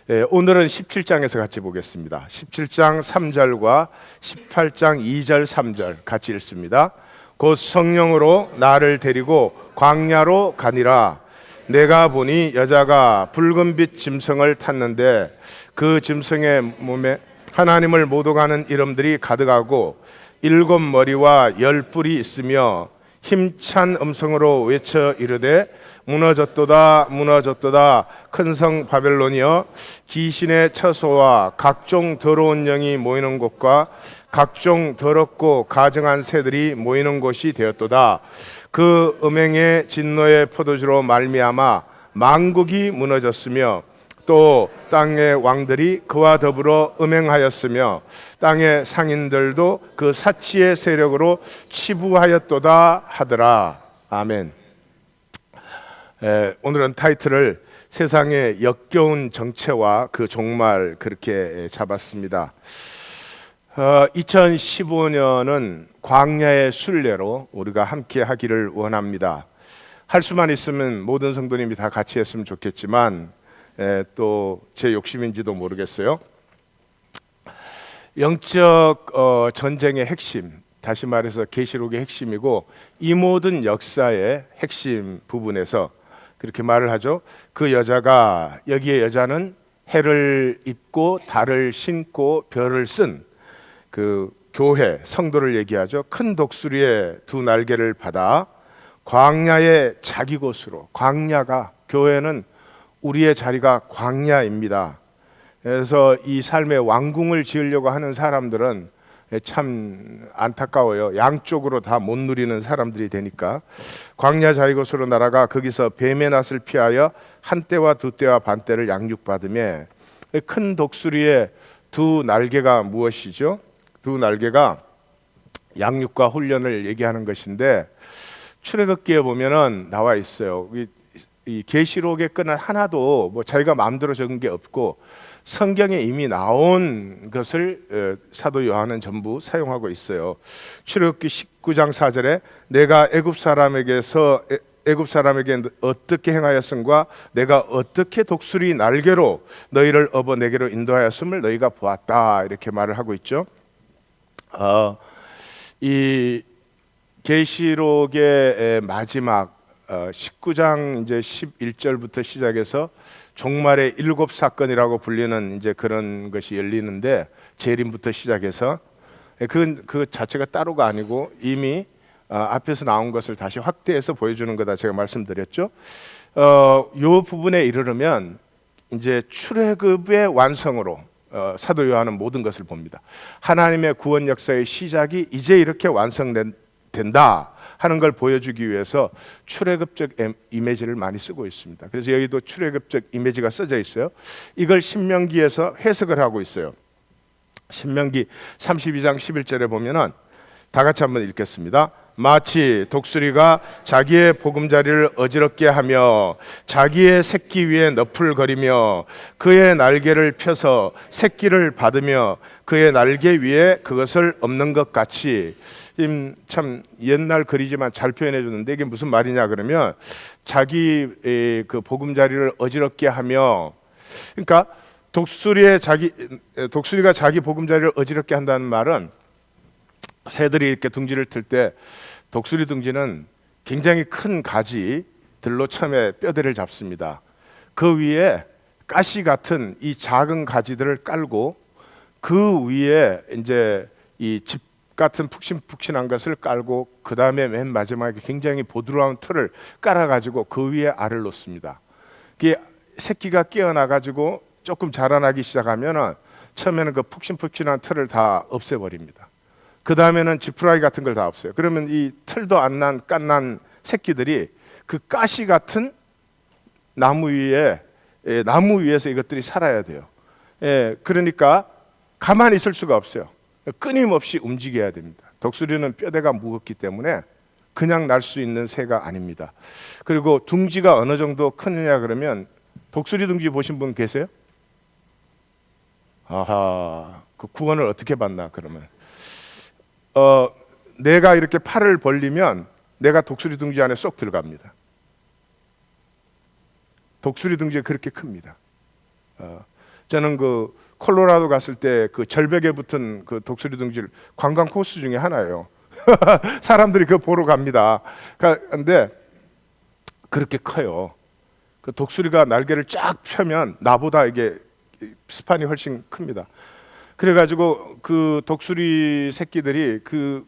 오늘은 17장에서 같이 보겠습니다. 17장 3절과 18장 2절 3절 같이 읽습니다. 곧 성령으로 나를 데리고 광야로 가니라. 내가 보니 여자가 붉은빛 짐승을 탔는데 그 짐승의 몸에 하나님을 모독하는 이름들이 가득하고 7머리와 10뿔이 있으며 힘찬 음성으로 외쳐 이르되 무너졌도다 무너졌도다 큰 성 바벨론이여, 귀신의 처소와 각종 더러운 영이 모이는 곳과 각종 더럽고 가증한 새들이 모이는 곳이 되었도다. 그 음행의 진노의 포도주로 말미암아 만국이 무너졌으며 또 땅의 왕들이 그와 더불어 음행하였으며 땅의 상인들도 그 사치의 세력으로 치부하였도다 하더라. 아멘. 오늘은 타이틀을 세상의 역겨운 정체와 그 종말 그렇게 잡았습니다. 2015년은 광야의 순례로 우리가 함께 하기를 원합니다. 할 수만 있으면 모든 성도님이 다 같이 했으면 좋겠지만 또 제 욕심인지도 모르겠어요. 영적 전쟁의 핵심, 다시 말해서 계시록의 핵심이고 이 모든 역사의 핵심 부분에서 그렇게 말을 하죠. 그 여자가, 여기에 여자는 해를 입고 달을 신고 별을 쓴 그 교회 성도를 얘기하죠. 큰 독수리의 두 날개를 받아 광야의 자기 곳으로, 광야가, 교회는 우리의 자리가 광야입니다. 그래서 이 삶의 왕궁을 지으려고 하는 사람들은 참 안타까워요. 양쪽으로 다 못 누리는 사람들이 되니까. 광야 자기 곳으로 날아가 거기서 뱀의 낫을 피하여 한 떼와 두 떼와 반 떼를 양육받으며, 큰 독수리의 두 날개가 무엇이죠? 두 날개가 양육과 훈련을 얘기하는 것인데, 출애굽기에 보면은 나와 있어요. 이 계시록의 끈은 하나도 뭐 자기가 마음대로 적은 게 없고 성경에 이미 나온 것을 사도 요한은 전부 사용하고 있어요. 출애굽기 19장 4절에 내가 애굽 사람에게 어떻게 행하였음과 내가 어떻게 독수리 날개로 너희를 업어 내게로 인도하였음을 너희가 보았다, 이렇게 말을 하고 있죠. 이 계시록의 마지막 19장 이제 11절부터 시작해서 종말의 7사건이라고 불리는 이제 그런 것이 열리는데, 재림부터 시작해서 그 자체가 따로가 아니고 이미 앞에서 나온 것을 다시 확대해서 보여주는 거다 제가 말씀드렸죠. 요 부분에 이르르면 이제 출애굽의 완성으로 사도 요한은 모든 것을 봅니다. 하나님의 구원 역사의 시작이 이제 이렇게 완성된다 하는 걸 보여주기 위해서 출애굽적 이미지를 많이 쓰고 있습니다. 그래서 여기도 출애굽적 이미지가 써져 있어요. 이걸 신명기에서 해석을 하고 있어요. 신명기 32장 11절에 보면은 다 같이 한번 읽겠습니다. 마치 독수리가 자기의 보금자리를 어지럽게 하며 자기의 새끼 위에 너풀거리며 그의 날개를 펴서 새끼를 받으며 그의 날개 위에 그것을 엎는 것 같이. 참 옛날 글이지만 잘 표현해 줬는데 이게 무슨 말이냐 그러면, 자기 그 보금자리를 어지럽게 하며, 그러니까 독수리가 자기 보금자리를 어지럽게 한다는 말은, 새들이 이렇게 둥지를 틀 때 독수리 둥지는 굉장히 큰 가지들로 처음에 뼈대를 잡습니다. 그 위에 가시 같은 이 작은 가지들을 깔고 그 위에 이제 이 집 같은 푹신푹신한 것을 깔고 그 다음에 맨 마지막에 굉장히 보드라운 틀을 깔아가지고 그 위에 알을 놓습니다. 그게 새끼가 깨어나가지고 조금 자라나기 시작하면은 처음에는 그 푹신푹신한 틀을 다 없애버립니다. 그 다음에는 지푸라기 같은 걸 다 없애요. 그러면 이 틀도 안 난 깐난 새끼들이 그 가시 같은 나무 위에서 이것들이 살아야 돼요. 그러니까 가만히 있을 수가 없어요. 끊임없이 움직여야 됩니다. 독수리는 뼈대가 무겁기 때문에 그냥 날 수 있는 새가 아닙니다. 그리고 둥지가 어느 정도 크느냐 그러면, 독수리 둥지 보신 분 계세요? 아하, 그 구원을 어떻게 받나 그러면, 내가 이렇게 팔을 벌리면 내가 독수리 둥지 안에 쏙 들어갑니다. 독수리 둥지가 그렇게 큽니다. 저는 그 콜로라도 갔을 때 그 절벽에 붙은 그 독수리 둥지를 관광 코스 중에 하나예요. 사람들이 그거 보러 갑니다. 그런데 그렇게 커요. 그 독수리가 날개를 쫙 펴면 나보다 이게 스판이 훨씬 큽니다. 그래가지고 그 독수리 새끼들이 그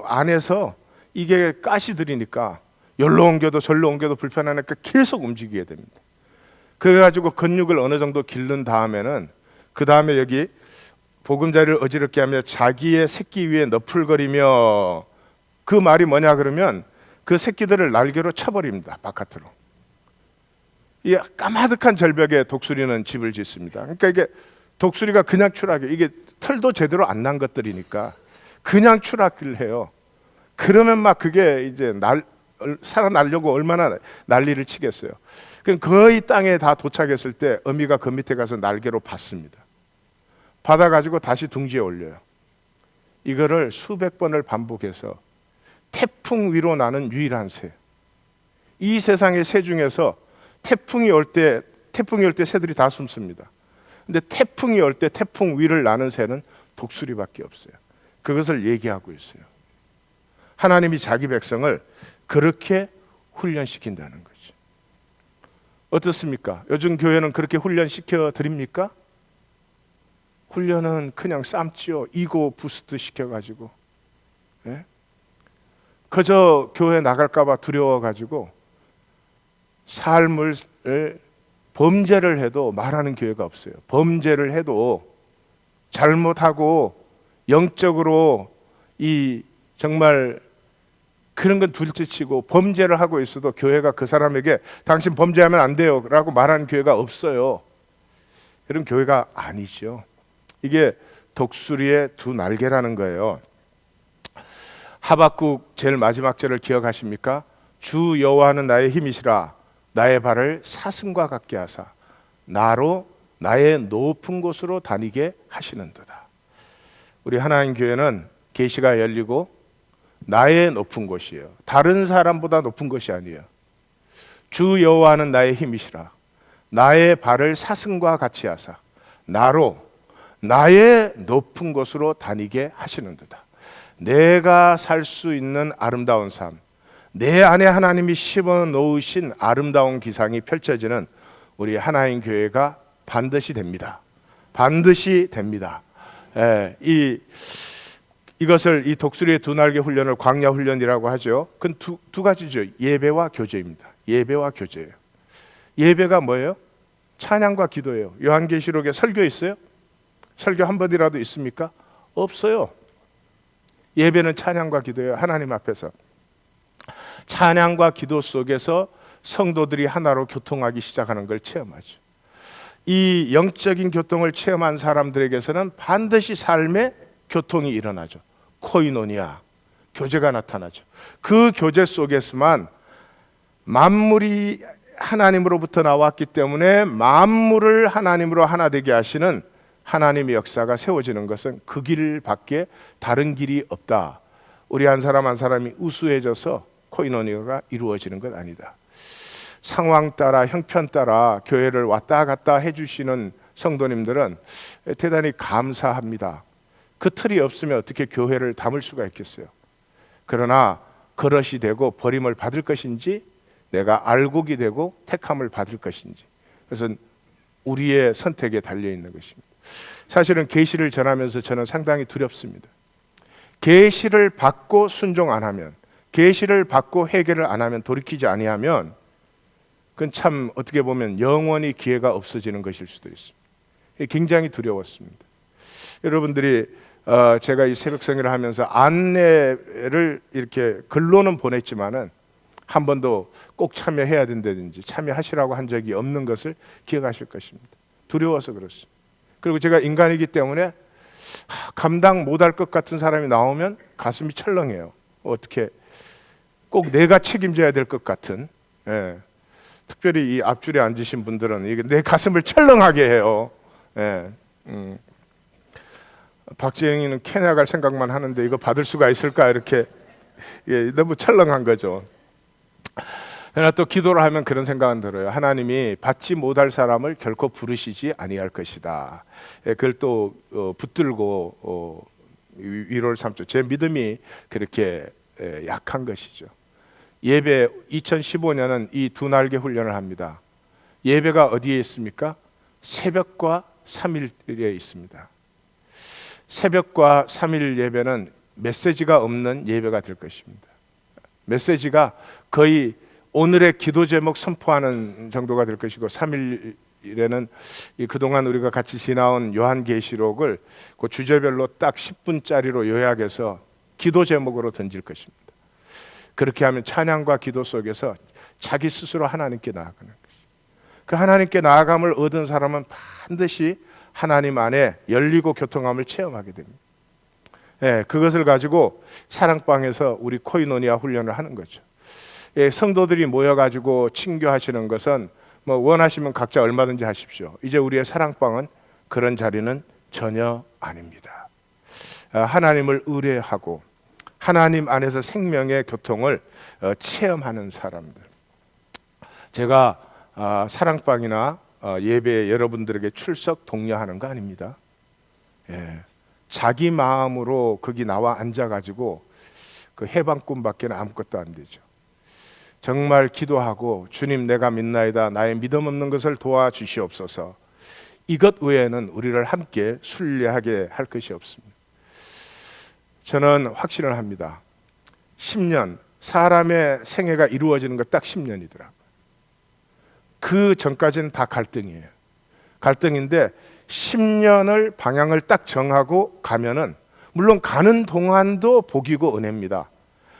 안에서 이게 가시들이니까 열로 옮겨도 절로 옮겨도 불편하니까 계속 움직이게 됩니다. 그래가지고 근육을 어느 정도 기른 다음에는 그 다음에 여기 보금자리를 어지럽게 하며 자기의 새끼 위에 너풀거리며, 그 말이 뭐냐 그러면 그 새끼들을 날개로 쳐버립니다. 바깥으로. 이 까마득한 절벽에 독수리는 집을 짓습니다. 그러니까 이게 독수리가 그냥 추락해, 이게 털도 제대로 안 난 것들이니까 그냥 추락을 해요. 그러면 막 그게 이제 살아나려고 얼마나 난리를 치겠어요. 그럼 거의 땅에 다 도착했을 때 어미가 그 밑에 가서 날개로 받습니다. 받아가지고 다시 둥지에 올려요. 이거를 수백 번을 반복해서 태풍 위로 나는 유일한 새. 이 세상의 새 중에서 태풍이 올 때 새들이 다 숨습니다. 근데 태풍이 올 때 태풍 위를 나는 새는 독수리밖에 없어요. 그것을 얘기하고 있어요. 하나님이 자기 백성을 그렇게 훈련시킨다는 거죠. 어떻습니까? 요즘 교회는 그렇게 훈련시켜 드립니까? 훈련은 그냥 삶지요. 이고 부스트 시켜가지고, 예? 그저 교회 나갈까봐 두려워가지고 삶을 범죄를 해도 말하는 교회가 없어요. 범죄를 해도 잘못하고 영적으로 이 정말 그런 건 둘째치고 범죄를 하고 있어도 교회가 그 사람에게 당신 범죄하면 안 돼요 라고 말하는 교회가 없어요. 그런 교회가 아니죠. 이게 독수리의 두 날개라는 거예요. 하박국 제일 마지막 절을 기억하십니까? 주 여호와는 나의 힘이시라 나의 발을 사슴과 같게 하사 나로 나의 높은 곳으로 다니게 하시는도다. 우리 하나님 교회는 계시가 열리고 나의 높은 곳이에요. 다른 사람보다 높은 것이 아니에요. 주 여호와는 나의 힘이시라 나의 발을 사슴과 같이 하사 나로 나의 높은 곳으로 다니게 하시는도다. 내가 살 수 있는 아름다운 삶, 내 안에 하나님이 심어 놓으신 아름다운 기상이 펼쳐지는 우리 하나님 교회가 반드시 됩니다. 반드시 됩니다. 이것을 이 독수리의 두 날개 훈련을 광야 훈련이라고 하죠. 그건 두 가지죠. 예배와 교제입니다. 예배와 교제예요. 예배가 뭐예요? 찬양과 기도예요. 요한계시록에 설교 있어요? 설교 한 번이라도 있습니까? 없어요. 예배는 찬양과 기도예요. 하나님 앞에서 찬양과 기도 속에서 성도들이 하나로 교통하기 시작하는 걸 체험하죠. 이 영적인 교통을 체험한 사람들에게서는 반드시 삶의 교통이 일어나죠. 코이노니아, 교제가 나타나죠. 그 교제 속에서만 만물이 하나님으로부터 나왔기 때문에 만물을 하나님으로 하나 되게 하시는 하나님의 역사가 세워지는 것은 그 길밖에 다른 길이 없다. 우리 한 사람 한 사람이 우수해져서 코이노니아가 이루어지는 것 아니다. 상황 따라 형편 따라 교회를 왔다 갔다 해주시는 성도님들은 대단히 감사합니다. 그 틀이 없으면 어떻게 교회를 담을 수가 있겠어요. 그러나 그릇이 되고 버림을 받을 것인지 내가 알곡이 되고 택함을 받을 것인지, 그것은 우리의 선택에 달려있는 것입니다. 사실은 계시를 전하면서 저는 상당히 두렵습니다. 계시를 받고 순종 안 하면, 계시를 받고 회개를 안 하면, 돌이키지 아니하면 그건 참 어떻게 보면 영원히 기회가 없어지는 것일 수도 있습니다. 굉장히 두려웠습니다. 여러분들이 제가 이 새벽성회를 하면서 안내를 이렇게 글로는 보냈지만은 한 번도 꼭 참여해야 된다든지 참여하시라고 한 적이 없는 것을 기억하실 것입니다. 두려워서 그렇습니다. 그리고 제가 인간이기 때문에 감당 못할 것 같은 사람이 나오면 가슴이 철렁해요. 어떻게 꼭 내가 책임져야 될 것 같은, 특별히 이 앞줄에 앉으신 분들은 이게 내 가슴을 철렁하게 해요. 박재영이는 케냐 갈 생각만 하는데 이거 받을 수가 있을까, 이렇게 너무 철렁한 거죠. 그러나 또 기도를 하면 그런 생각은 들어요. 하나님이 받지 못할 사람을 결코 부르시지 아니할 것이다. 그걸 또 붙들고 위로를 삼죠. 제 믿음이 그렇게 약한 것이죠. 예배 2015년은 이 두 날개 훈련을 합니다. 예배가 어디에 있습니까? 새벽과 3일에 있습니다. 새벽과 3일 예배는 메시지가 없는 예배가 될 것입니다. 메시지가 거의 오늘의 기도 제목 선포하는 정도가 될 것이고, 3일에는 그동안 우리가 같이 지나온 요한계시록을 그 주제별로 딱 10분짜리로 요약해서 기도 제목으로 던질 것입니다. 그렇게 하면 찬양과 기도 속에서 자기 스스로 하나님께 나아가는 것이죠. 그 하나님께 나아감을 얻은 사람은 반드시 하나님 안에 열리고 교통함을 체험하게 됩니다. 그것을 가지고 사랑방에서 우리 코이노니아 훈련을 하는 거죠. 성도들이 모여가지고 친교하시는 것은 뭐 원하시면 각자 얼마든지 하십시오. 이제 우리의 사랑방은 그런 자리는 전혀 아닙니다. 하나님을 의뢰하고 하나님 안에서 생명의 교통을 체험하는 사람들. 제가 사랑방이나 예배에 여러분들에게 출석 독려하는 거 아닙니다. 자기 마음으로 거기 나와 앉아가지고 그 해방꾼밖에는 아무것도 안 되죠. 정말 기도하고 주님 내가 믿나이다, 나의 믿음 없는 것을 도와주시옵소서. 이것 외에는 우리를 함께 순례하게 할 것이 없습니다. 저는 확신을 합니다. 10년, 사람의 생애가 이루어지는 것 딱 10년이더라고요. 그 전까지는 다 갈등이에요. 갈등인데 10년을 방향을 딱 정하고 가면은 물론 가는 동안도 복이고 은혜입니다.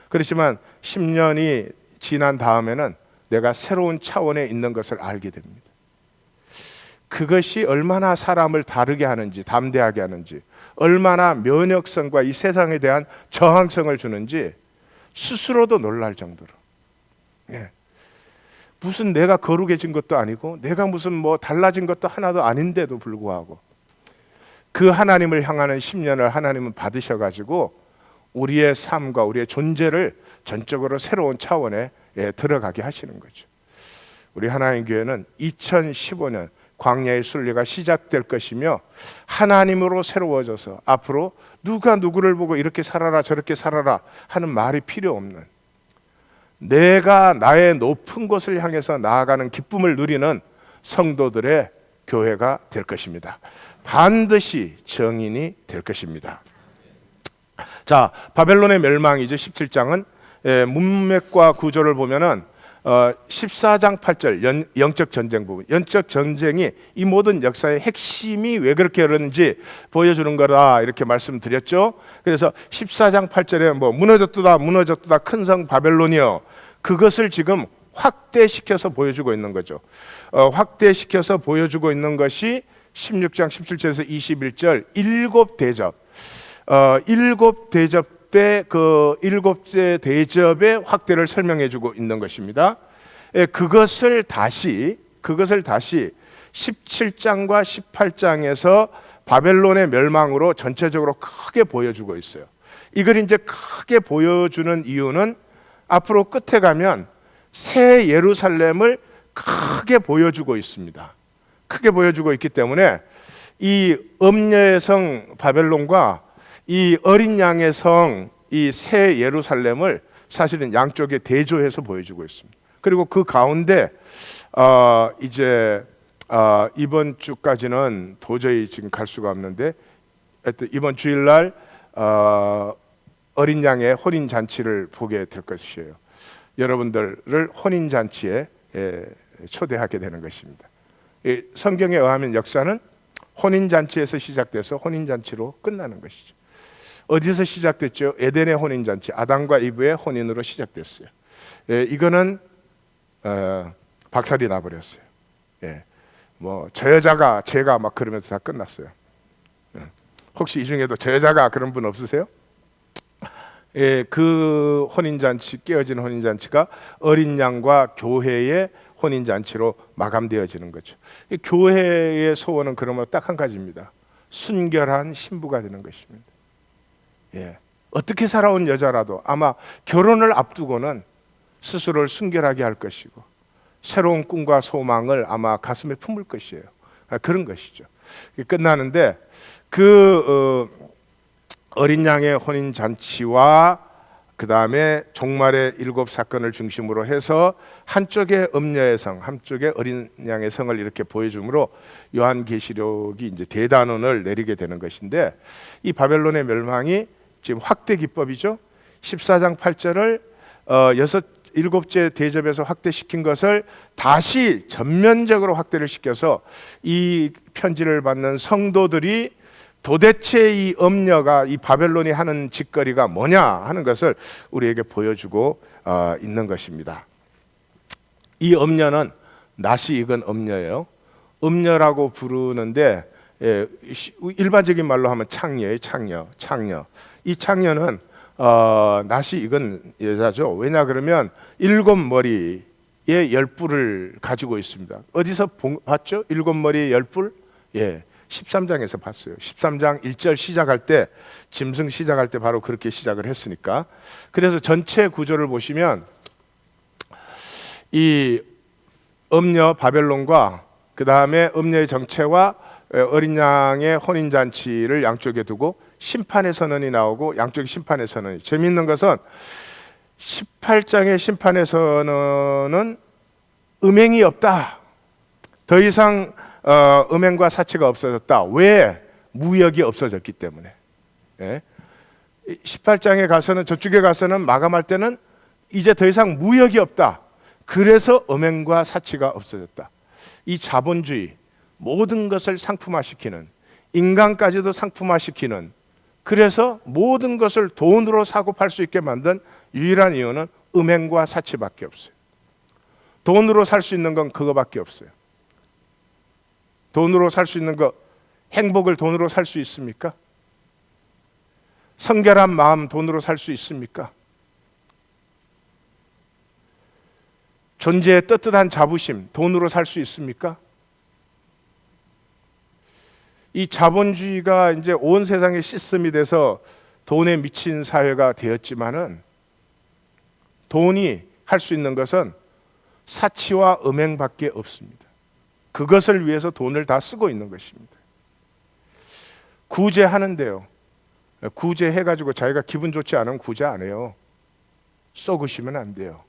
그렇지만 10년이 지난 다음에는 내가 새로운 차원에 있는 것을 알게 됩니다. 그것이 얼마나 사람을 다르게 하는지, 담대하게 하는지, 얼마나 면역성과 이 세상에 대한 저항성을 주는지 스스로도 놀랄 정도로. 무슨 내가 거룩해진 것도 아니고 내가 무슨 뭐 달라진 것도 하나도 아닌데도 불구하고 그 하나님을 향하는 10년을 하나님은 받으셔가지고 우리의 삶과 우리의 존재를 전적으로 새로운 차원에 들어가게 하시는 거죠. 우리 하나님 교회는 2015년 광야의 순례가 시작될 것이며 하나님으로 새로워져서 앞으로 누가 누구를 보고 이렇게 살아라 저렇게 살아라 하는 말이 필요 없는, 내가 나의 높은 곳을 향해서 나아가는 기쁨을 누리는 성도들의 교회가 될 것입니다. 반드시 정인이 될 것입니다. 자, 바벨론의 멸망이죠. 17장은 문맥과 구조를 보면은 14장 8절 영적 전쟁 부분, 영적 전쟁이 이 모든 역사의 핵심이 왜 그렇게 그러는지 보여주는 거다 이렇게 말씀드렸죠. 그래서 14장 8절에 뭐 무너졌도다 큰 성 바벨론이여, 그것을 지금 확대시켜서 보여주고 있는 거죠. 확대시켜서 보여주고 있는 것이 16장 17절에서 21절 일곱 대접, 일곱 대접 때 그 일곱째 대접의 확대를 설명해주고 있는 것입니다. 그것을 다시 17장과 18장에서 바벨론의 멸망으로 전체적으로 크게 보여주고 있어요. 이걸 이제 크게 보여주는 이유는 앞으로 끝에 가면 새 예루살렘을 크게 보여주고 있습니다. 크게 보여주고 있기 때문에 이 음녀의 성 바벨론과 이 어린 양의 성, 이 새 예루살렘을 사실은 양쪽에 대조해서 보여주고 있습니다. 그리고 그 가운데 이제 이번 주까지는 도저히 지금 갈 수가 없는데 하여튼 이번 주일날 어린 양의 혼인 잔치를 보게 될 것이에요. 여러분들을 혼인 잔치에 초대하게 되는 것입니다. 성경에 의하면 역사는 혼인 잔치에서 시작돼서 혼인 잔치로 끝나는 것이죠. 어디서 시작됐죠? 에덴의 혼인 잔치, 아담과 이브의 혼인으로 시작됐어요. 이거는 박살이 나버렸어요. 뭐 저 여자가 제가 막 그러면서 다 끝났어요. 혹시 이 중에도 저 여자가 그런 분 없으세요? 그 혼인잔치, 깨어진 혼인잔치가 어린 양과 교회의 혼인잔치로 마감되어지는 거죠. 교회의 소원은 그러면 딱 한 가지입니다. 순결한 신부가 되는 것입니다. 어떻게 살아온 여자라도 아마 결혼을 앞두고는 스스로를 순결하게 할 것이고 새로운 꿈과 소망을 아마 가슴에 품을 것이에요. 그런 것이죠. 끝나는데 그 어린 양의 혼인 잔치와 그 다음에 종말의 7사건을 중심으로 해서 한쪽에 음녀의 성, 한쪽에 어린 양의 성을 이렇게 보여주므로 요한계시록이 이제 대단원을 내리게 되는 것인데, 이 바벨론의 멸망이 지금 확대 기법이죠. 14장 8절을 일곱째 대접에서 확대시킨 것을 다시 전면적으로 확대를 시켜서 이 편지를 받는 성도들이 도대체 이 음녀가, 이 바벨론이 하는 짓거리가 뭐냐 하는 것을 우리에게 보여주고 있는 것입니다. 이 음녀는 낯이 익은 음녀예요. 음녀라고 부르는데 일반적인 말로 하면 창녀예요. 창녀. 이 창녀는 낯이 익은 여자죠. 왜냐 그러면 7머리의 10뿔을 가지고 있습니다. 어디서 봤죠? 7머리의 10뿔? 예, 13장에서 봤어요. 13장 1절 시작할 때, 짐승 시작할 때 바로 그렇게 시작을 했으니까. 그래서 전체 구조를 보시면 이 음녀 바벨론과 그 다음에 음녀의 정체와 어린 양의 혼인잔치를 양쪽에 두고 심판의 선언이 나오고, 양쪽에 심판의 선언이, 재미있는 것은 18장의 심판의 선언은 음행이 없다, 더 이상 음행과 사치가 없어졌다. 왜? 무역이 없어졌기 때문에. 18장에 가서는, 저쪽에 가서는 마감할 때는 이제 더 이상 무역이 없다. 그래서 음행과 사치가 없어졌다. 이 자본주의, 모든 것을 상품화시키는, 인간까지도 상품화시키는, 그래서 모든 것을 돈으로 사고 팔 수 있게 만든 유일한 이유는 음행과 사치밖에 없어요. 돈으로 살 수 있는 건 그거밖에 없어요. 돈으로 살 수 있는 거, 행복을 돈으로 살 수 있습니까? 성결한 마음 돈으로 살 수 있습니까? 존재의 떳떳한 자부심 돈으로 살 수 있습니까? 이 자본주의가 이제 온 세상의 시스템이 돼서 돈에 미친 사회가 되었지만은, 돈이 할 수 있는 것은 사치와 음행밖에 없습니다. 그것을 위해서 돈을 다 쓰고 있는 것입니다. 구제하는데요, 구제해가지고 자기가 기분 좋지 않으면 구제 안 해요. 쏘구시면 안 돼요.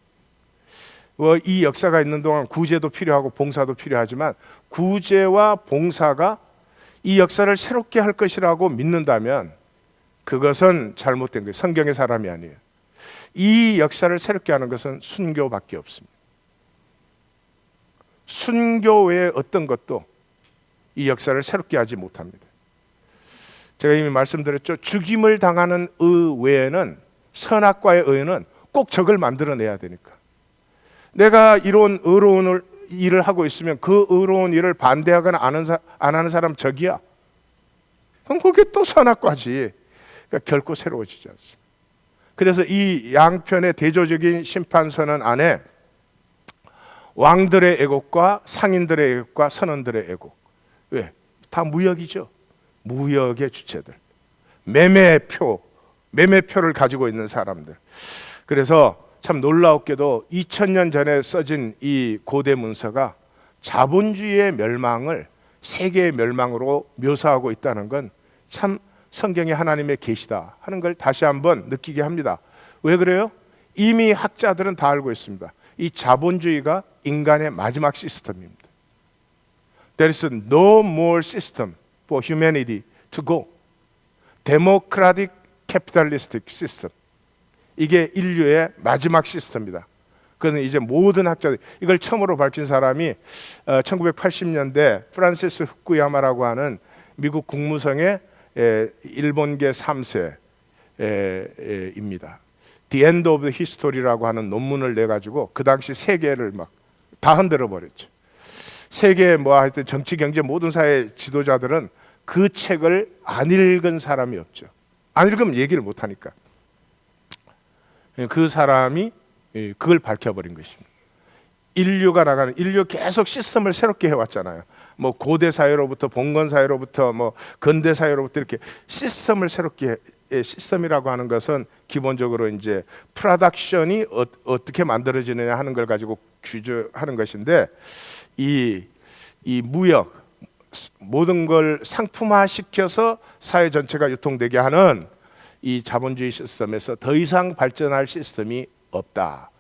이 역사가 있는 동안 구제도 필요하고 봉사도 필요하지만, 구제와 봉사가 이 역사를 새롭게 할 것이라고 믿는다면 그것은 잘못된 거예요. 성경의 사람이 아니에요. 이 역사를 새롭게 하는 것은 순교밖에 없습니다. 순교 외에 어떤 것도 이 역사를 새롭게 하지 못합니다. 제가 이미 말씀드렸죠. 죽임을 당하는 의 외에는, 선악과의 의는 꼭 적을 만들어내야 되니까. 내가 이런 의로운 일을 하고 있으면 그 의로운 일을 반대하거나 안 하는 사람 적이야. 그럼 그게 또 선악과지. 그러니까 결코 새로워지지 않습니다. 그래서 이 양편의 대조적인 심판선언 안에 왕들의 애곡과 상인들의 애곡과 선원들의 애곡, 왜? 다 무역이죠. 무역의 주체들, 매매표를 가지고 있는 사람들. 그래서 참 놀라웠게도 2000년 전에 써진 이 고대 문서가 자본주의의 멸망을 세계의 멸망으로 묘사하고 있다는 건 참 성경이 하나님의 계시다 하는 걸 다시 한번 느끼게 합니다. 왜 그래요? 이미 학자들은 다 알고 있습니다. 이 자본주의가 인간의 마지막 시스템입니다. There is no more system for humanity to go. Democratic capitalistic system. 이게 인류의 마지막 시스템입니다. 그는 이제 모든 학자들, 이걸 처음으로 밝힌 사람이 1980년대 프란시스 후쿠야마라고 하는 미국 국무성의 일본계 3세입니다. The End of the History라고 하는 논문을 내가지고 그 당시 세계를 막 다 흔들어 버렸죠. 세계 하여튼 정치, 경제 모든 사회 지도자들은 그 책을 안 읽은 사람이 없죠. 안 읽으면 얘기를 못 하니까. 그 사람이 그걸 밝혀버린 것입니다. 인류가 나가는, 인류 계속 시스템을 새롭게 해왔잖아요. 고대 사회로부터 봉건 사회로부터 근대 사회로부터 이렇게 시스템을 새롭게 시스템이라고 하는 것은 기본적으로 이제 프로덕션이 어떻게 만들어지느냐 하는 걸 가지고 규제하는 것인데, 이 무역, 모든 걸 상품화 시켜서 사회 전체가 유통되게 하는 이 자본주의 시스템에서 더 이상 발전할 시스템이 없다.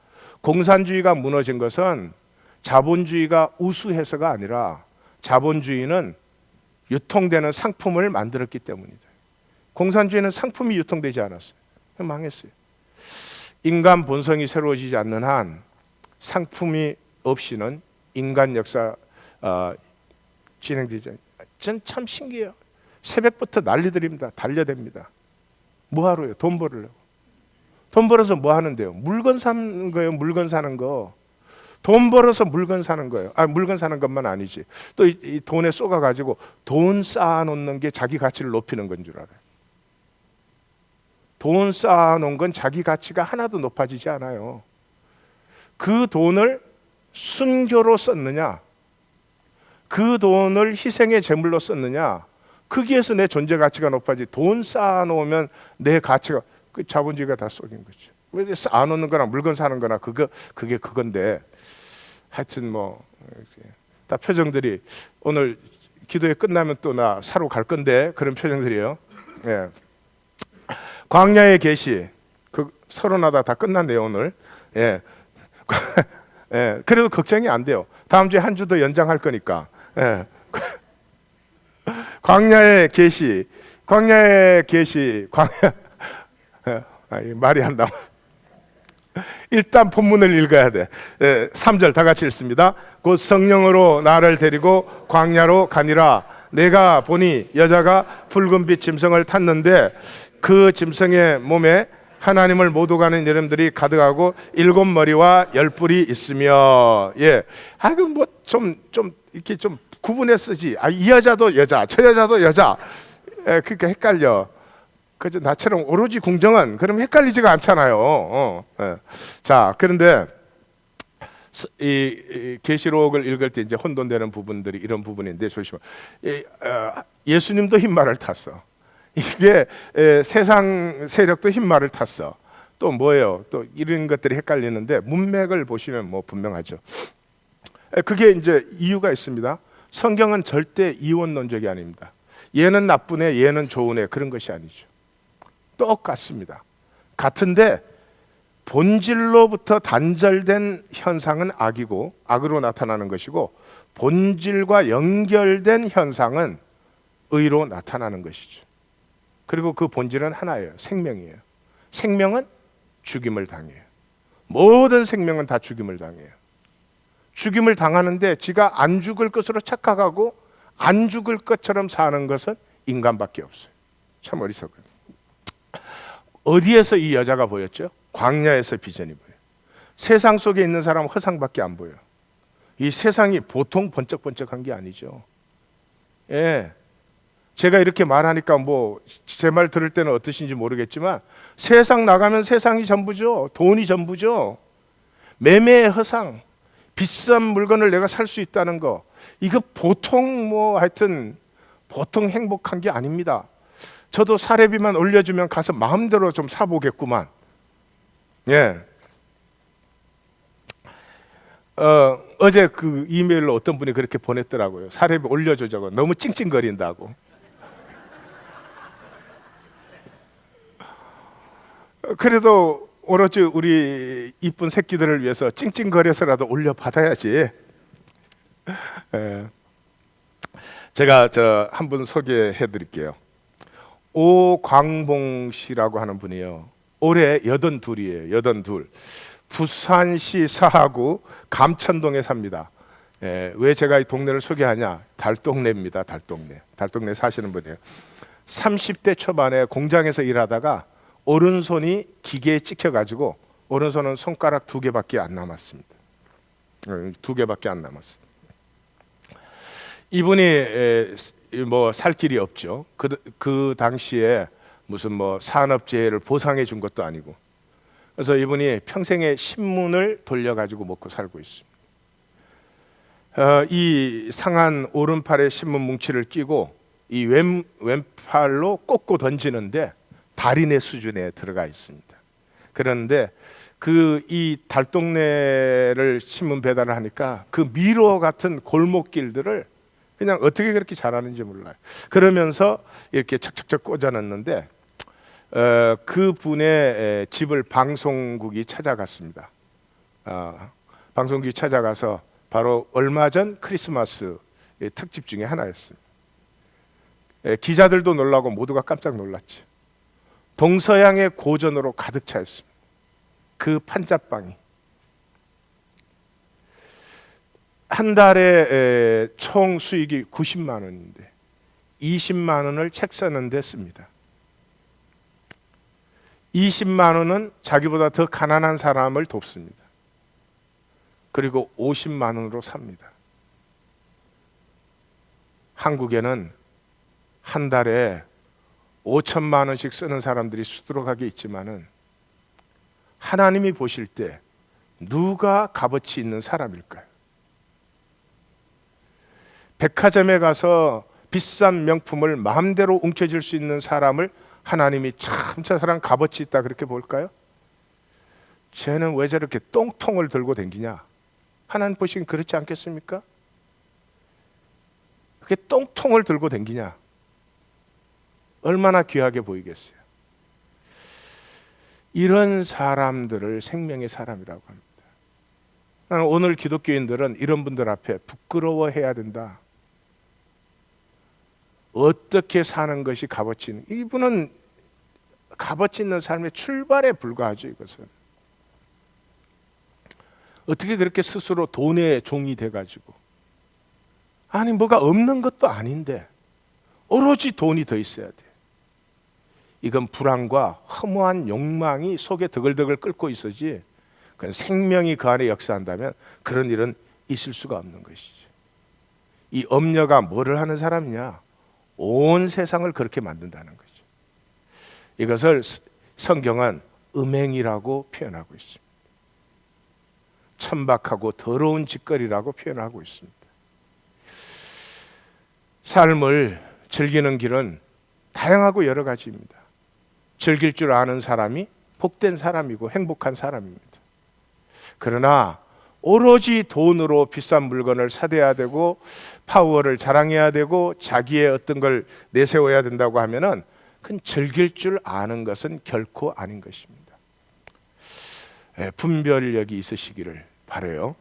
공산주의가 무너진 것은 자본주의가 우수해서가 아니라 자본주의는 유통되는 상품을 만들었기 때문이다. 공산주의는 상품이 유통되지 않았어요. 망했어요. 인간 본성이 새로워지지 않는 한 상품이 없이는 인간 역사 진행되지 않아요. 전 참 신기해요. 새벽부터 난리들입니다. 달려댑니다. 뭐하러요? 돈 벌으려고. 돈 벌어서 뭐 하는데요? 물건 사는 거예요. 물건 사는 거. 돈 벌어서 물건 사는 거예요. 물건 사는 것만 아니지. 또 이 돈에 쏘가가지고 돈 쌓아놓는 게 자기 가치를 높이는 건 줄 알아요. 돈 쌓아놓은 건 자기 가치가 하나도 높아지지 않아요. 그 돈을 순교로 썼느냐, 그 돈을 희생의 제물로 썼느냐, 거기에서 내 존재 가치가 높아지. 돈 쌓아놓으면 내 가치가, 그 자본주의가 다 쏘긴 거죠. 왜 쌓아놓는 거나 물건 사는 거나 그게 그건데, 하여튼 뭐 다 표정들이 오늘 기도회 끝나면 또 나 사러 갈 건데 그런 표정들이에요. 예. 광야의 계시 그 서론하다 다 끝났네요 오늘. 예. 예. 그래도 걱정이 안 돼요. 다음 주에 한 주 더 연장할 거니까. 예. 광야의 계시, 광야 말이 안 나와. 일단 본문을 읽어야 돼. 3절 다 같이 읽습니다. 곧 성령으로 나를 데리고 광야로 가니라. 내가 보니 여자가 붉은빛 짐승을 탔는데 그 짐승의 몸에 하나님을 모두 가는 이름들이 가득하고 7머리와 10뿔이 있으며. 예. 좀 이렇게 좀 구분해 쓰지. 이 여자도 여자, 저 여자도 여자. 그러니까 헷갈려. 그저 나처럼 오로지 궁정은 그럼 헷갈리지가 않잖아요. 자, 그런데 이 계시록을 읽을 때 이제 혼돈되는 부분들이 이런 부분인데 조심해. 예수님도 흰말을 탔어. 이게 세상 세력도 흰말을 탔어. 또 뭐예요? 또 이런 것들이 헷갈리는데 문맥을 보시면 뭐 분명하죠. 그게 이제 이유가 있습니다. 성경은 절대 이원론적이 아닙니다. 얘는 나쁜 애, 얘는 좋은 애 그런 것이 아니죠. 똑같습니다. 같은데 본질로부터 단절된 현상은 악이고 악으로 나타나는 것이고 본질과 연결된 현상은 의로 나타나는 것이죠. 그리고 그 본질은 하나예요. 생명이에요. 생명은 죽임을 당해요. 모든 생명은 다 죽임을 당해요. 죽임을 당하는데 지가 안 죽을 것으로 착각하고 안 죽을 것처럼 사는 것은 인간밖에 없어요. 참 어리석어요. 어디에서 이 여자가 보였죠? 광야에서 비전이 보여요. 세상 속에 있는 사람은 허상밖에 안 보여요. 이 세상이 보통 번쩍번쩍한 게 아니죠. 예. 제가 이렇게 말하니까 뭐 제 말 들을 때는 어떠신지 모르겠지만 세상 나가면 세상이 전부죠. 돈이 전부죠. 매매의 허상, 비싼 물건을 내가 살 수 있다는 거, 이거 보통 뭐 하여튼 보통 행복한 게 아닙니다. 저도 사례비만 올려주면 가서 마음대로 좀 사보겠구만. 예. 어제 그 이메일로 어떤 분이 그렇게 보냈더라고요. 사례비 올려줘 저거 너무 찡찡거린다고. 그래도 오로지 우리 이쁜 새끼들을 위해서 찡찡거려서라도 올려받아야지. 예. 제가 한 분 소개해 드릴게요. 오광봉 씨라고 하는 분이에요. 올해 82이에요. 82. 부산시 사하구 감천동에 삽니다. 왜 제가 이 동네를 소개하냐? 달동네입니다. 달동네 사시는 분이에요. 30대 초반에 공장에서 일하다가 오른손이 기계에 찍혀가지고 오른손은 손가락 2개밖에 안 남았습니다. 2개밖에 안 남았어요. 이분이 뭐 살 길이 없죠. 그 당시에 무슨 뭐 산업재해를 보상해 준 것도 아니고, 그래서 이분이 평생에 신문을 돌려가지고 먹고 살고 있습니다. 이 상한 오른팔에 신문 뭉치를 끼고 이 왼팔로 꽂고 던지는데 달인의 수준에 들어가 있습니다. 그런데 이 달동네를 신문 배달을 하니까 그 미로 같은 골목길들을 그냥 어떻게 그렇게 잘하는지 몰라요. 그러면서 이렇게 척척척 꽂아 넣는데 그 분의 집을 방송국이 찾아갔습니다. 방송국이 찾아가서 바로 얼마 전 크리스마스 특집 중에 하나였습니다. 기자들도 놀라고 모두가 깜짝 놀랐죠. 동서양의 고전으로 가득 차 있습니다. 그 판잣방이 한 달에 총 수익이 90만 원인데 20만 원을 책 사는 데 씁니다. 20만 원은 자기보다 더 가난한 사람을 돕습니다. 그리고 50만 원으로 삽니다. 한국에는 한 달에 5천만 원씩 쓰는 사람들이 수두룩하게 있지만은 하나님이 보실 때 누가 값어치 있는 사람일까요? 백화점에 가서 비싼 명품을 마음대로 움켜쥘 수 있는 사람을 하나님이 참 저 사람 값어치 있다 그렇게 볼까요? 쟤는 왜 저렇게 똥통을 들고 다니냐? 하나님 보시기엔 그렇지 않겠습니까? 그게 똥통을 들고 다니냐? 얼마나 귀하게 보이겠어요? 이런 사람들을 생명의 사람이라고 합니다. 나는 오늘 기독교인들은 이런 분들 앞에 부끄러워해야 된다. 어떻게 사는 것이 값어치 있는, 이분은 값어치 있는 삶의 출발에 불과하죠. 이것은 어떻게 그렇게 스스로 돈의 종이 돼가지고, 아니 뭐가 없는 것도 아닌데 오로지 돈이 더 있어야 돼. 이건 불안과 허무한 욕망이 속에 드글드글 끓고 있어지, 그건 생명이 그 안에 역사한다면 그런 일은 있을 수가 없는 것이죠. 이 엄녀가 뭐를 하는 사람이냐? 온 세상을 그렇게 만든다는 거죠. 이것을 성경은 음행이라고 표현하고 있습니다. 천박하고 더러운 짓거리라고 표현하고 있습니다. 삶을 즐기는 길은 다양하고 여러 가지입니다. 즐길 줄 아는 사람이 복된 사람이고 행복한 사람입니다. 그러나 오로지 돈으로 비싼 물건을 사대야 되고 파워를 자랑해야 되고 자기의 어떤 걸 내세워야 된다고 하면은 그건 즐길 줄 아는 것은 결코 아닌 것입니다. 분별력이 있으시기를 바라요.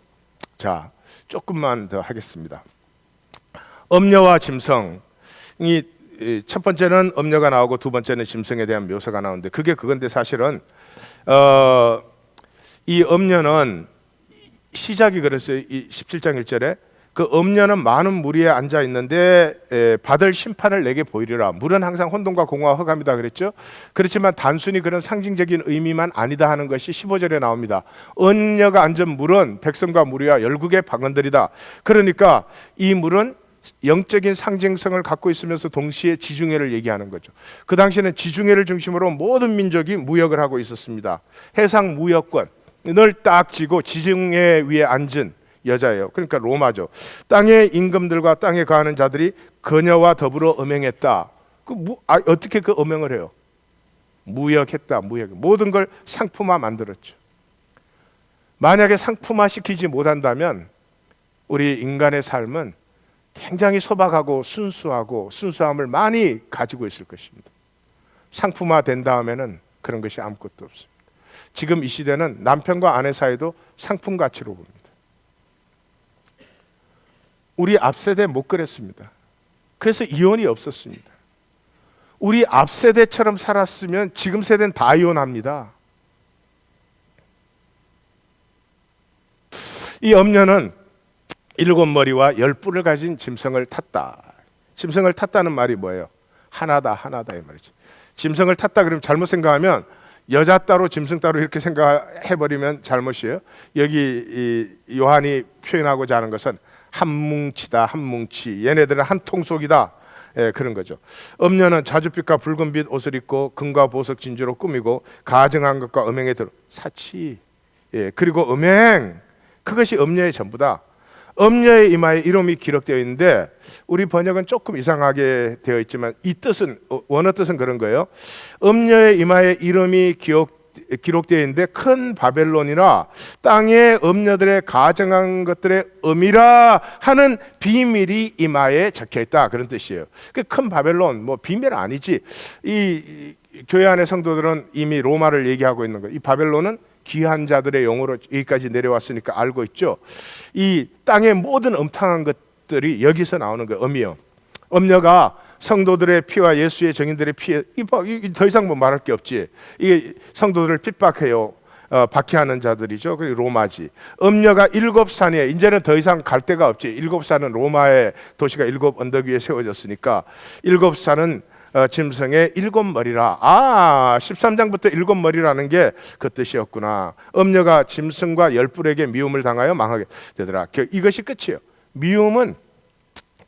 자, 조금만 더 하겠습니다. 엄녀와 짐승, 첫 번째는 엄녀가 나오고 두 번째는 짐승에 대한 묘사가 나오는데 그게 그건데, 사실은 이 엄녀는 시작이 그랬어요. 이 17장 1절에 그 엄녀는 많은 무리에 앉아 있는데 받을 심판을 내게 보이리라. 물은 항상 혼돈과 공허와 흑암이다 그랬죠. 그렇지만 단순히 그런 상징적인 의미만 아니다 하는 것이 15절에 나옵니다. 엄녀가 앉은 물은 백성과 무리와 열국의 방언들이다. 그러니까 이 물은 영적인 상징성을 갖고 있으면서 동시에 지중해를 얘기하는 거죠. 그 당시에는 지중해를 중심으로 모든 민족이 무역을 하고 있었습니다. 해상 무역권을 딱 쥐고 지중해 위에 앉은 여자예요. 그러니까 로마죠. 땅의 임금들과 땅에 거하는 자들이 그녀와 더불어 음행했다. 어떻게 그 음행을 해요? 무역했다. 모든 걸 상품화 만들었죠. 만약에 상품화 시키지 못한다면 우리 인간의 삶은 굉장히 소박하고 순수하고 순수함을 많이 가지고 있을 것입니다. 상품화 된 다음에는 그런 것이 아무것도 없습니다. 지금 이 시대는 남편과 아내 사이도 상품 가치로 봅니다. 우리 앞세대 못 그랬습니다. 그래서 이혼이 없었습니다. 우리 앞세대처럼 살았으면 지금 세대는 다 이혼합니다. 이 엄녀는 7머리와 10뿔을 가진 짐승을 탔다. 짐승을 탔다는 말이 뭐예요? 하나다 이 말이죠. 짐승을 탔다 그러면 잘못 생각하면 여자 따로 짐승 따로 이렇게 생각해버리면 잘못이에요. 여기 이 요한이 표현하고자 하는 것은 한 뭉치다, 한 뭉치. 얘네들은 한 통속이다. 그런 거죠. 엄녀는 자줏빛과 붉은빛 옷을 입고 금과 보석 진주로 꾸미고 가증한 것과 음행에 들어 사치. 그리고 음행, 그것이 엄녀의 전부다. 엄녀의 이마에 이름이 기록되어 있는데 우리 번역은 조금 이상하게 되어 있지만 이 뜻은 원어 뜻은 그런 거예요. 엄녀의 이마에 이름이 기록되어 있는데 큰 바벨론이라 땅의 엄녀들의 가정한 것들의 음이라 하는 비밀이 이마에 적혀 있다, 그런 뜻이에요. 그 큰 바벨론 뭐 비밀 아니지. 이 교회 안의 성도들은 이미 로마를 얘기하고 있는 거예요. 이 바벨론은 귀한 자들의 용어로 여기까지 내려왔으니까 알고 있죠. 이 땅의 모든 음탕한 것들이 여기서 나오는 거예요. 음이요. 음녀가 성도들의 피와 예수의 증인들의 피에 더 이상 뭐 말할 게 없지. 이게 성도들을 핍박해요. 박해하는 자들이죠. 그리고 로마지. 음녀가 7산이에요. 이제는 더 이상 갈 데가 없지. 7산은 로마의 도시가 7 언덕 위에 세워졌으니까 7산은 짐승의 7머리라. 13장부터 7머리라는 게 그 뜻이었구나. 음녀가 짐승과 10뿔에게 미움을 당하여 망하게 되더라. 이것이 끝이에요. 미움은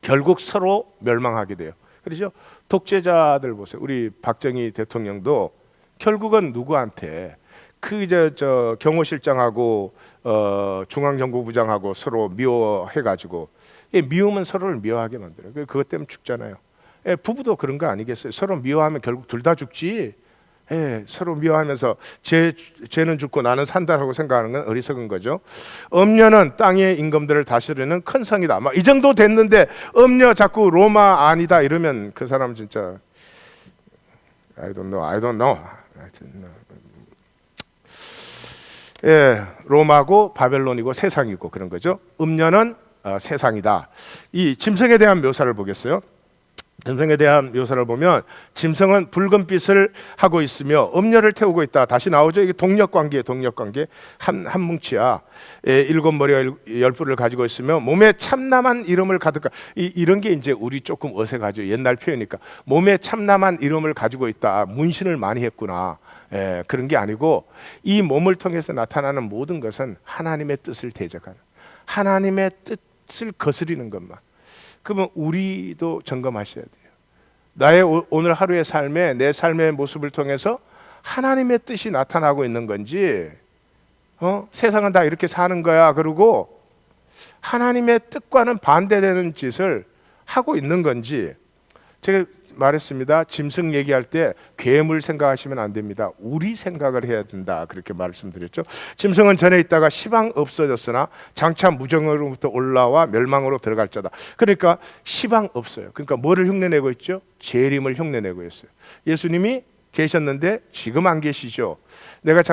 결국 서로 멸망하게 돼요. 그렇죠? 독재자들 보세요. 우리 박정희 대통령도 결국은 누구한테 저 경호실장하고 중앙정보부장하고 서로 미워해가지고, 미움은 서로를 미워하게 만들어요. 그것 때문에 죽잖아요. 부부도 그런 거 아니겠어요? 서로 미워하면 결국 둘 다 죽지. 서로 미워하면서 쟤는 죽고 나는 산다라고 생각하는 건 어리석은 거죠. 음녀는 땅의 임금들을 다스리는 큰 성이다. 막 이 정도 됐는데 음녀 자꾸 로마 아니다 이러면 그 사람 진짜 I don't know. 로마고 바벨론이고 세상이고 그런 거죠. 음녀는 세상이다. 이 짐승에 대한 묘사를 보겠어요. 짐승에 대한 묘사를 보면 짐승은 붉은 빛을 하고 있으며 음녀를 태우고 있다. 다시 나오죠. 이게 동력관계예요. 동력관계. 한 뭉치야. 7머리와 10뿔을 가지고 있으며 몸에 참남한 이름을 가득하. 이런 게 이제 우리 조금 어색하죠. 옛날 표현이니까. 몸에 참남한 이름을 가지고 있다. 문신을 많이 했구나. 그런 게 아니고 이 몸을 통해서 나타나는 모든 것은 하나님의 뜻을 대적하는, 하나님의 뜻을 거스리는 것만. 그러면 우리도 점검하셔야 돼요. 나의 오늘 하루의 삶에, 내 삶의 모습을 통해서 하나님의 뜻이 나타나고 있는 건지, 세상은 다 이렇게 사는 거야 그러고 하나님의 뜻과는 반대되는 짓을 하고 있는 건지. 제가 말했습니다. 짐승 얘기할 때 괴물 생각하시면 안 됩니다. 우리 생각을 해야 된다, 그렇게 말씀드렸죠. 짐승은 전에 있다가 시방 없어졌으나 장차 무정으로부터 올라와 멸망으로 들어갈 자다. 그러니까 시방 없어요. 그러니까 뭐를 흉내내고 있죠? 재림을 흉내내고 있어요. 예수님이 계셨는데 지금 안 계시죠. 내가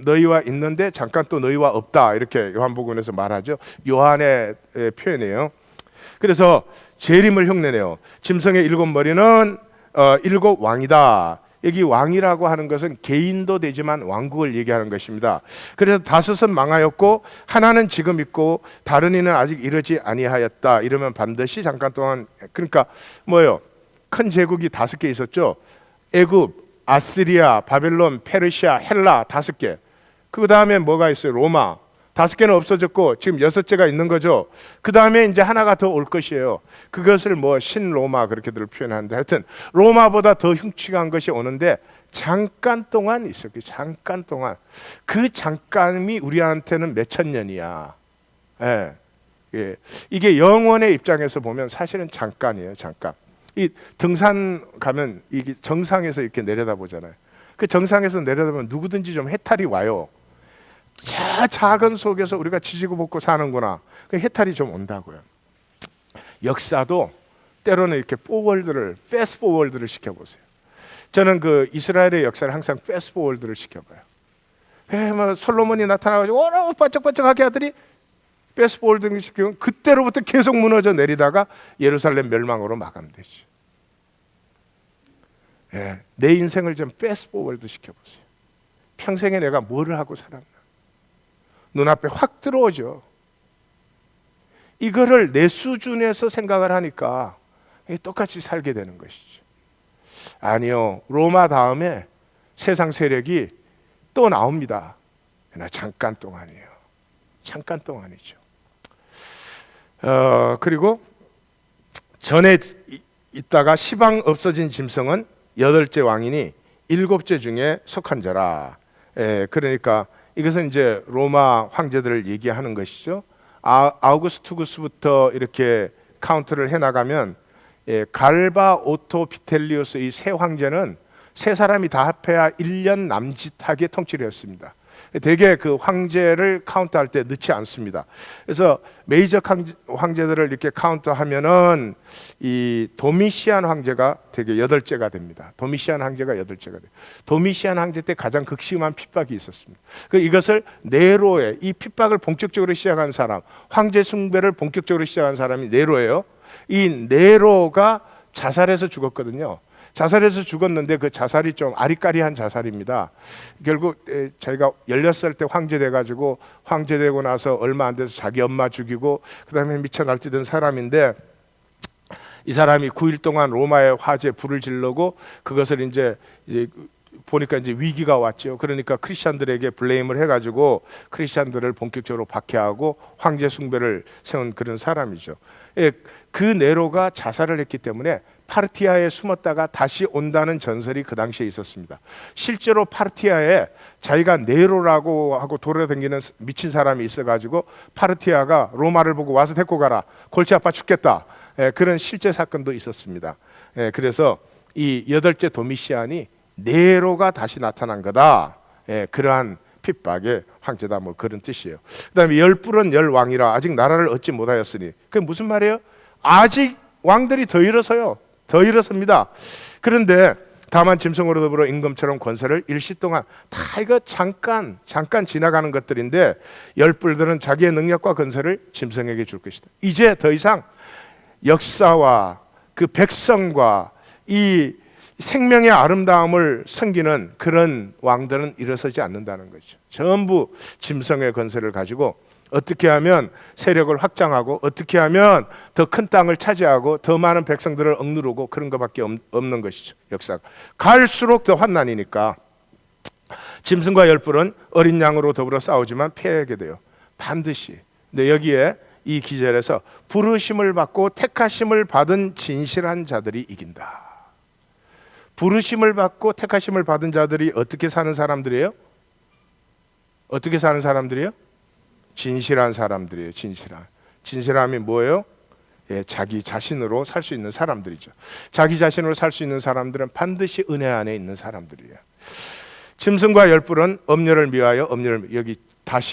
너희와 있는데 잠깐 또 너희와 없다, 이렇게 요한복음에서 말하죠. 요한의 표현이에요. 그래서 재림을 흉내내요. 짐승의 7머리는 7 왕이다. 여기 왕이라고 하는 것은 개인도 되지만 왕국을 얘기하는 것입니다. 그래서 5은 망하였고 하나는 지금 있고 다른 이는 아직 이르지 아니하였다. 이러면 반드시 잠깐 동안, 그러니까 뭐예요? 큰 제국이 5개 있었죠. 애굽, 아시리아, 바벨론, 페르시아, 헬라 5개. 그 다음에 뭐가 있어요? 로마. 5개는 없어졌고 지금 6개가 있는 거죠. 그 다음에 이제 하나가 더 올 것이에요. 그것을 뭐 신로마 그렇게들 표현하는데, 하여튼 로마보다 더 흉측한 것이 오는데 잠깐 동안 있어요. 잠깐 동안. 그 잠깐이 우리한테는 몇천 년이야. 이게 영원의 입장에서 보면 사실은 잠깐이에요. 잠깐. 이 등산 가면 이게 정상에서 이렇게 내려다보잖아요. 그 정상에서 내려다보면 누구든지 좀 해탈이 와요. 저 작은 속에서 우리가 지지고 볶고 사는구나. 그 해탈이 좀 온다고요. 역사도 때로는 이렇게 패스트포워드를 시켜보세요. 저는 그 이스라엘의 역사를 항상 패스트포워드를 시켜봐요. 뭐 솔로몬이 나타나가지고 반짝반짝하게 하더니 패스트포워드를 시키면 그때로부터 계속 무너져 내리다가 예루살렘 멸망으로 마감되죠. 내 인생을 좀 패스트포워드 시켜보세요. 평생에 내가 뭐를 하고 살았나. 눈앞에 확 들어오죠. 이거를 내 수준에서 생각을 하니까 똑같이 살게 되는 것이죠. 아니요, 로마 다음에 세상 세력이 또 나옵니다. 그러나 잠깐 동안이에요. 잠깐 동안이죠. 그리고 전에 있다가 시방 없어진 짐승은 8째 왕이니 7째 중에 속한 자라. 그러니까 이것은 이제 로마 황제들을 얘기하는 것이죠. 아우구스투스부터 이렇게 카운트를 해나가면 갈바, 오토, 비텔리우스 이 세 황제는 세 사람이 다 합해야 1년 남짓하게 통치를 했습니다. 대개 그 황제를 카운트할 때 늦지 않습니다. 그래서 메이저 황제들을 이렇게 카운트하면은 이 도미시안 황제가 되게 8제가 됩니다. 도미시안 황제가 8제가 돼요. 도미시안 황제 때 가장 극심한 핍박이 있었습니다. 이것을 네로의 이 핍박을 본격적으로 시작한 사람, 황제 숭배를 본격적으로 시작한 사람이 네로예요. 이 네로가 자살해서 죽었거든요. 자살해서 죽었는데 그 자살이 좀 아리까리한 자살입니다. 결국 자기가 16살 때 황제 돼가지고 황제 되고 나서 얼마 안 돼서 자기 엄마 죽이고 그 다음에 미쳐 날뛰던 사람인데, 이 사람이 9일 동안 로마의 화재에 불을 지르고 그것을 이제 보니까 이제 위기가 왔죠. 그러니까 크리스찬들에게 블레임을 해가지고 크리스찬들을 본격적으로 박해하고 황제 숭배를 세운 그런 사람이죠. 그 네로가 자살을 했기 때문에 파르티아에 숨었다가 다시 온다는 전설이 그 당시에 있었습니다. 실제로 파르티아에 자기가 네로라고 하고 돌아다니는 미친 사람이 있어가지고 파르티아가 로마를 보고 와서 데리고 가라, 골치 아파 죽겠다, 그런 실제 사건도 있었습니다. 그래서 이 8째 도미시안이 네로가 다시 나타난 거다, 그러한 핍박의 황제다, 뭐 그런 뜻이에요. 그 다음에 10뿔은 10왕이라 아직 나라를 얻지 못하였으니, 그게 무슨 말이에요? 아직 왕들이 더 일어서요. 더 일어섭니다. 그런데 다만 짐승으로 더불어 임금처럼 권세를 일시 동안, 다 이거 잠깐 지나가는 것들인데 10뿔들은 자기의 능력과 권세를 짐승에게 줄 것이다. 이제 더 이상 역사와 그 백성과 이 생명의 아름다움을 섬기는 그런 왕들은 일어서지 않는다는 거죠. 전부 짐승의 권세를 가지고 어떻게 하면 세력을 확장하고 어떻게 하면 더 큰 땅을 차지하고 더 많은 백성들을 억누르고 그런 것밖에 없는 것이죠. 역사가 갈수록 더 환난이니까 짐승과 10뿔은 어린 양으로 더불어 싸우지만 패하게 돼요. 반드시. 근데 여기에 이 기절에서 부르심을 받고 택하심을 받은 진실한 자들이 이긴다. 부르심을 받고 택하심을 받은 자들이 어떻게 사는 사람들이에요? 어떻게 사는 사람들이에요? 진실한 사람들이에요. 진실함이 뭐예요? 자기 자신으로 살 수 있는 사람들이죠. 자기 자신으로 살 수 있는 사람들은 반드시 은혜 안에 있는 사람들이에요. 짐승과 10뿔은 엄녀를 미워하여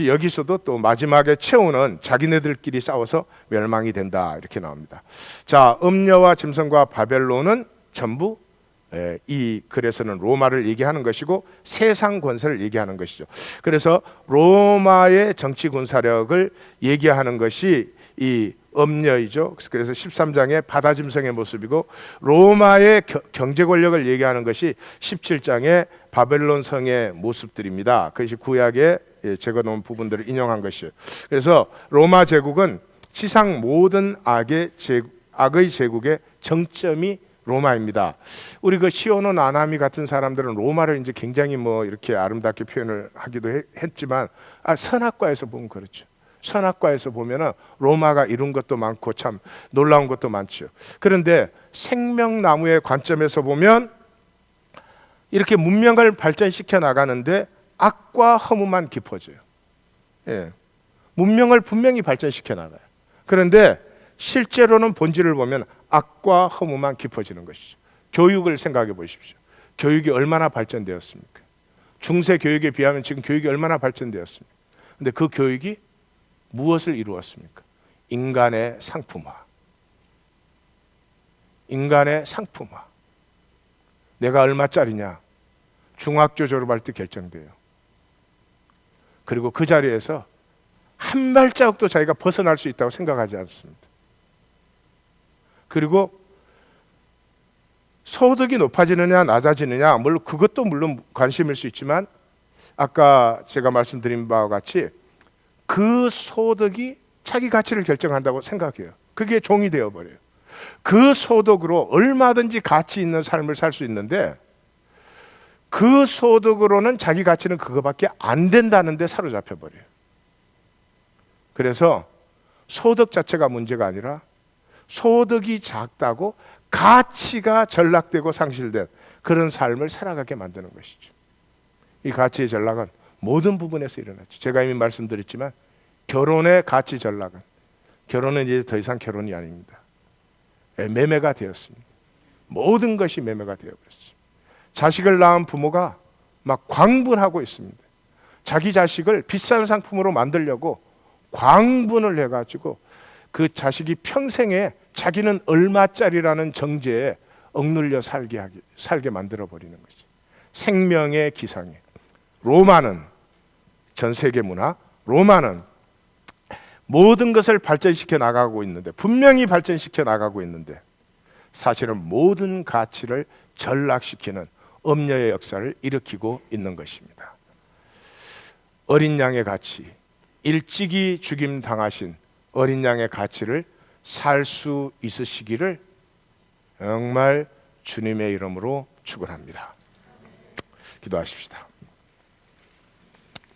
여기서도 또 마지막에 채우는 자기네들끼리 싸워서 멸망이 된다, 이렇게 나옵니다. 자, 엄녀와 짐승과 바벨론은 전부 이 글에서는 로마를 얘기하는 것이고 세상 권세를 얘기하는 것이죠. 그래서 로마의 정치 군사력을 얘기하는 것이 이 엄녀이죠. 그래서 13장의 바다 짐승의 모습이고, 로마의 경제 권력을 얘기하는 것이 17장의 바벨론 성의 모습들입니다. 그것이 구약에 적어놓은 부분들을 인용한 것이에요. 그래서 로마 제국은 지상 모든 악의 제국의 정점이 로마입니다. 우리 그 시오노 나나미 같은 사람들은 로마를 이제 굉장히 뭐 이렇게 아름답게 표현을 하기도 했지만, 선악과에서 보면 그렇죠. 선악과에서 보면은 로마가 이룬 것도 많고 참 놀라운 것도 많죠. 그런데 생명나무의 관점에서 보면 이렇게 문명을 발전시켜 나가는데 악과 허무만 깊어져요. 문명을 분명히 발전시켜 나가요. 그런데 실제로는 본질을 보면 악과 허무만 깊어지는 것이죠. 교육을 생각해 보십시오. 교육이 얼마나 발전되었습니까? 중세 교육에 비하면 지금 교육이 얼마나 발전되었습니까? 근데 그 교육이 무엇을 이루었습니까? 인간의 상품화. 인간의 상품화. 내가 얼마짜리냐? 중학교 졸업할 때 결정돼요. 그리고 그 자리에서 한 발자국도 자기가 벗어날 수 있다고 생각하지 않습니다. 그리고 소득이 높아지느냐 낮아지느냐, 물론 그것도 물론 관심일 수 있지만 아까 제가 말씀드린 바와 같이 그 소득이 자기 가치를 결정한다고 생각해요. 그게 종이 되어버려요. 그 소득으로 얼마든지 가치 있는 삶을 살 수 있는데 그 소득으로는 자기 가치는 그거밖에 안 된다는 데 사로잡혀 버려요. 그래서 소득 자체가 문제가 아니라 소득이 작다고 가치가 전락되고 상실된 그런 삶을 살아가게 만드는 것이죠. 이 가치의 전락은 모든 부분에서 일어났죠. 제가 이미 말씀드렸지만 결혼의 가치 전락은, 결혼은 이제 더 이상 결혼이 아닙니다. 매매가 되었습니다. 모든 것이 매매가 되어버렸습니다. 자식을 낳은 부모가 막 광분하고 있습니다. 자기 자식을 비싼 상품으로 만들려고 광분을 해가지고 그 자식이 평생에 자기는 얼마짜리라는 정죄에 억눌려 살게 만들어버리는 것이 생명의 기상이에요. 로마는, 전 세계 문화, 로마는 모든 것을 발전시켜 나가고 있는데, 분명히 발전시켜 나가고 있는데 사실은 모든 가치를 전락시키는 엄려의 역사를 일으키고 있는 것입니다. 어린 양의 가치, 일찍이 죽임 당하신 어린 양의 가치를 살 수 있으시기를 정말 주님의 이름으로 축원합니다. 기도하십시다.